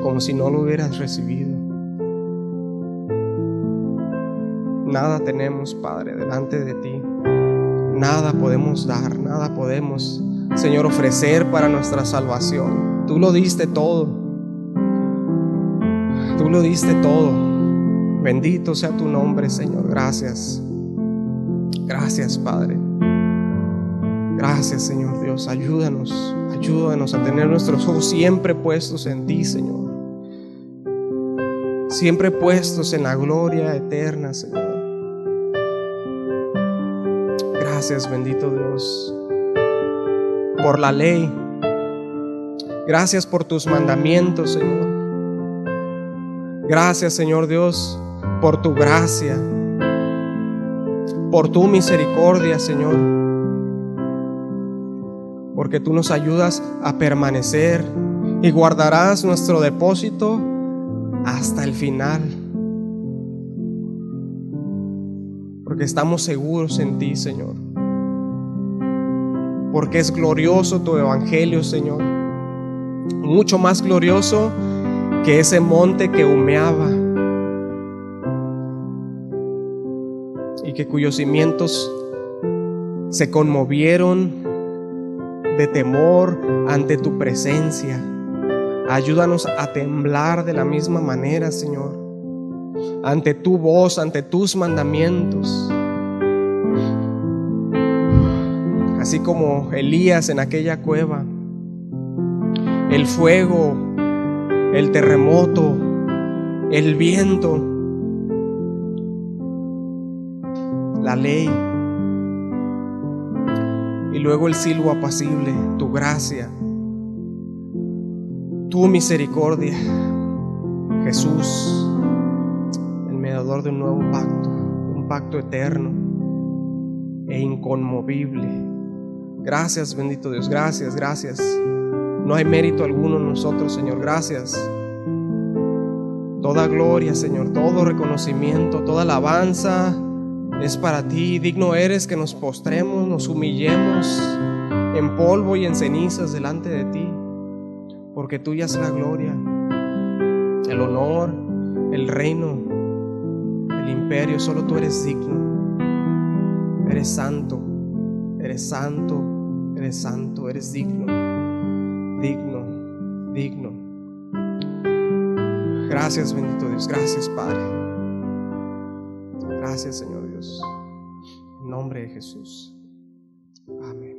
Como si no lo hubieras recibido. Nada tenemos, Padre, delante de ti. Nada podemos dar, nada podemos, Señor, ofrecer para nuestra salvación. Tú lo diste todo. Tú lo diste todo. Bendito sea tu nombre, Señor. Gracias. Gracias, Padre. Gracias, Señor Dios. Ayúdanos, ayúdanos a tener nuestros ojos siempre puestos en ti, Señor. Siempre puestos en la gloria eterna, Señor. Gracias, bendito Dios, por la ley. Gracias por tus mandamientos, Señor. Gracias, Señor Dios, por tu gracia, por tu misericordia, Señor, porque tú nos ayudas a permanecer y guardarás nuestro depósito hasta el final, porque estamos seguros en ti, Señor, porque es glorioso tu evangelio, Señor, mucho más glorioso que ese monte que humeaba y que cuyos cimientos se conmovieron de temor ante tu presencia. Ayúdanos a temblar de la misma manera, Señor, ante tu voz, ante tus mandamientos. Así como Elías en aquella cueva, el fuego, el terremoto, el viento, la ley y luego el silbo apacible, tu gracia, tu misericordia, Jesús, el mediador de un nuevo pacto, un pacto eterno e inconmovible. Gracias, bendito Dios, gracias, gracias. No hay mérito alguno en nosotros, Señor, gracias. Toda gloria, Señor, todo reconocimiento, toda alabanza es para ti. Digno eres que nos postremos, nos humillemos en polvo y en cenizas delante de ti, porque tuya es la gloria, el honor, el reino, el imperio. Solo tú eres digno. Eres santo, eres santo, eres santo, eres digno, digno, digno. Gracias, bendito Dios. Gracias, Padre. Gracias, Señor Dios. En nombre de Jesús. Amén.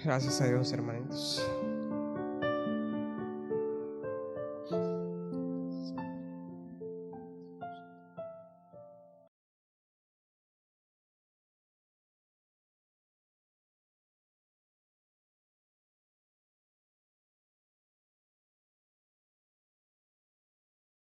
Gracias a Dios, hermanitos.